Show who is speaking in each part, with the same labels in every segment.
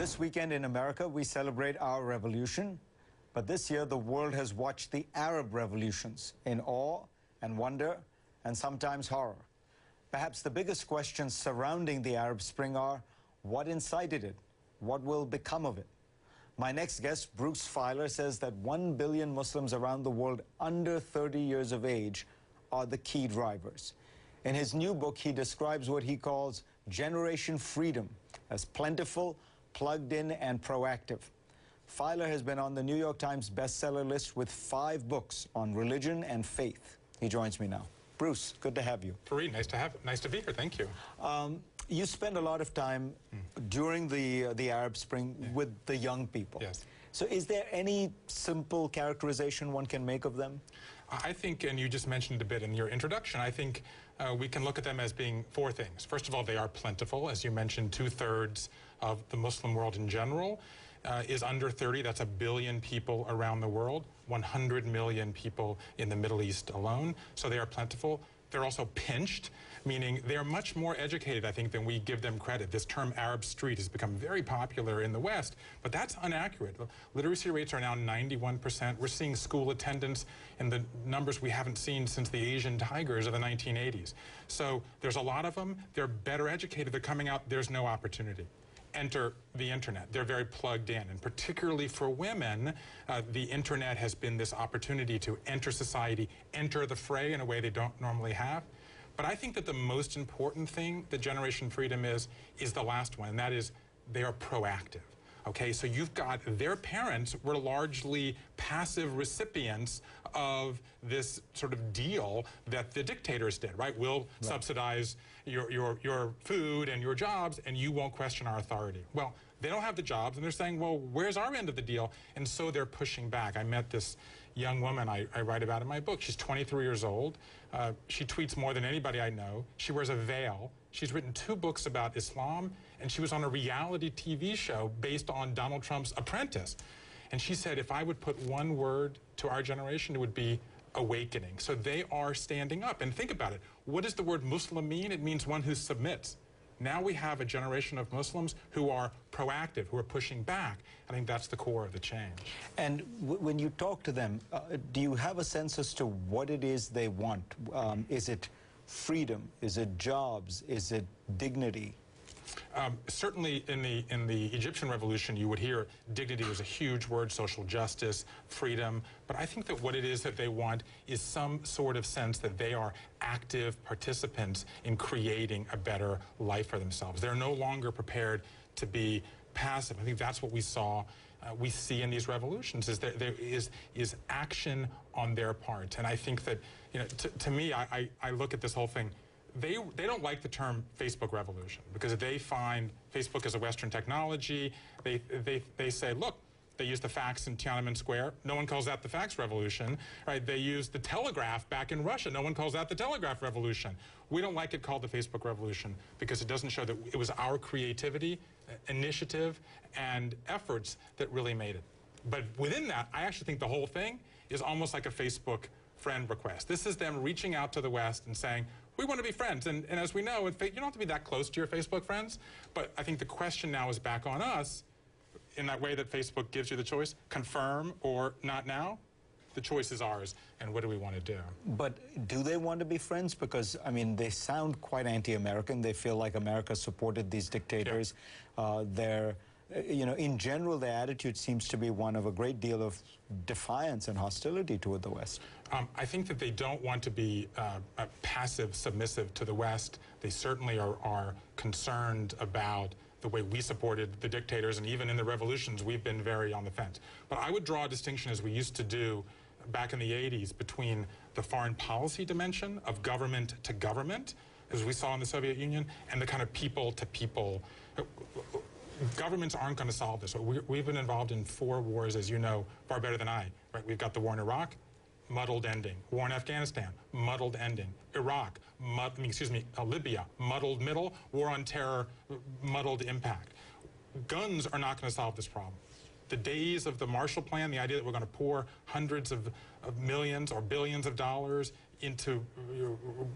Speaker 1: This weekend in America, we celebrate our revolution. But this year, the world has watched the Arab revolutions in awe and wonder and sometimes horror. Perhaps the biggest questions surrounding the Arab Spring are, what incited it? What will become of it? My next guest, Bruce Feiler, says that 1 billion Muslims around the world under 30 years of age are the key drivers. In his new book, he describes what he calls Generation Freedom as plentiful, plugged in, and proactive. Feiler has been on the New York Times bestseller list with 5 books on religion and faith. He joins me now. Bruce, good to have you.
Speaker 2: Fareed, nice to be here. Thank you.
Speaker 1: You spend a lot of time during the Arab Spring with the young people.
Speaker 2: Yes.
Speaker 1: So is there any simple characterization one can make of them?
Speaker 2: I think, and you just mentioned a bit in your introduction, I think we can look at them as being 4 things. First of all, they are plentiful. As you mentioned, 2/3 of the Muslim world in general is under 30. That's 1 billion people around the world, 100 million people in the Middle East alone. So they are plentiful. They're also pinched, meaning they're much more educated, I think, than we give them credit. This term Arab Street has become very popular in the West, but that's inaccurate. Literacy rates are now 91%. We're seeing school attendance in the numbers we haven't seen since the Asian tigers of the 1980s. So there's a lot of them. They're better educated. They're coming out. There's no opportunity. Enter the internet. They're very plugged in, and particularly for women, the internet has been this opportunity to enter society, enter the fray in a way they don't normally have. But I think that the most important thing that Generation Freedom is the last one, and that is they are proactive. Okay, so you've got their parents were largely passive recipients of this sort of deal that the dictators did, right? We'll subsidize your food and your jobs, and you won't question our authority. Well, they don't have the jobs, and they're saying, well, where's our end of the deal? And so they're pushing back. I met this young woman I write about in my book. She's 23 years old. She tweets more than anybody I know. She wears a veil. She's written 2 books about Islam, and she was on a reality TV show based on Donald Trump's Apprentice. And she said, if I would put one word to our generation, it would be awakening. So they are standing up. And think about it. What does the word Muslim mean? It means one who submits. Now we have a generation of Muslims who are proactive, who are pushing back. I think that's the core of the change.
Speaker 1: And when you talk to them, do you have a sense as to what it is they want? Is it freedom? Is it jobs? Is it dignity?
Speaker 2: Certainly in the Egyptian revolution, you would hear dignity was a huge word, social justice, freedom. But I think that what it is that they want is some sort of sense that they are active participants in creating a better life for themselves. They're no longer prepared to be passive. I think that's what we see in these revolutions, is there is action on their part. And I think that, to me, I look at this whole thing. They don't like the term Facebook revolution because they find Facebook as a Western technology. They say, look, they use the fax in Tiananmen Square. No one calls that the fax revolution, right? They use the telegraph back in Russia. No one calls that the telegraph revolution. We don't like it called the Facebook revolution because it doesn't show that it was our creativity, initiative, and efforts that really made it. But within that, I actually think the whole thing is almost like a Facebook friend request. This is them reaching out to the West and saying, we want to be friends. And as we know, you don't have to be that close to your Facebook friends. But I think the question now is back on us in that way that Facebook gives you the choice, confirm or not now. The choice is ours, and what do we want to do? But
Speaker 1: do they want to be friends? Because, I mean, they sound quite anti-American. They feel like America supported these dictators. Yeah. In general, their attitude seems to be one of a great deal of defiance and hostility toward the West.
Speaker 2: I think that they don't want to be passive, submissive to the West. They certainly are concerned about the way we supported the dictators, and even in the revolutions, we've been very on the fence. But I would draw a distinction, as we used to do back in the 80s, between the foreign policy dimension of government to government, as we saw in the Soviet Union, and the kind of people to people. Governments aren't going to solve this. We've been involved in 4 wars, as you know, far better than I. Right? We've got the war in Iraq, muddled ending. War in Afghanistan, muddled ending. Iraq, Libya, muddled middle. War on terror, muddled impact. Guns are not going to solve this problem. The days of the Marshall Plan, the idea that we're going to pour hundreds of millions or billions of dollars into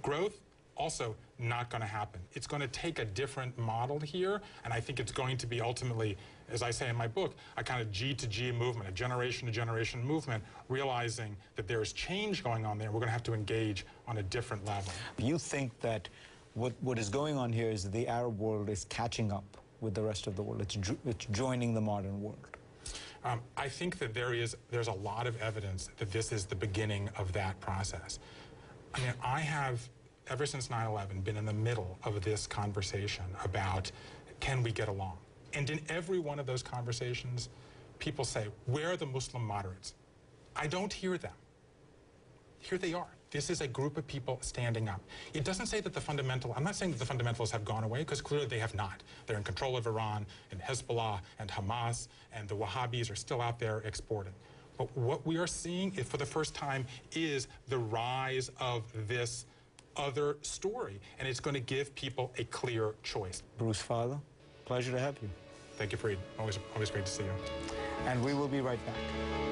Speaker 2: growth, Also, not going to happen. It's going to take a different model here, and I think it's going to be ultimately, as I say in my book, a kind of G to G movement, a generation to generation movement, realizing that there is change going on there. We're going to have to engage on a different level.
Speaker 1: You think that what is going on here is that the Arab world is catching up with the rest of the world. It's joining the modern world.
Speaker 2: I think that there's a lot of evidence that this is the beginning of that process. I mean, I have, ever since 9/11, been in the middle of this conversation about, can we get along? And in every one of those conversations, people say, where are the Muslim moderates? I don't hear them. Here they are. This is a group of people standing up. It doesn't say that I'm not saying that the fundamentalists have gone away, because clearly they have not. They're in control of Iran, and Hezbollah, and Hamas, and the Wahhabis are still out there exporting. But what we are seeing, for the first time, is the rise of this other story, and it's going to give people a clear choice.
Speaker 1: Bruce Feiler, pleasure to have you.
Speaker 2: Thank you, Fareed. Always great to see you.
Speaker 1: And we will be right back.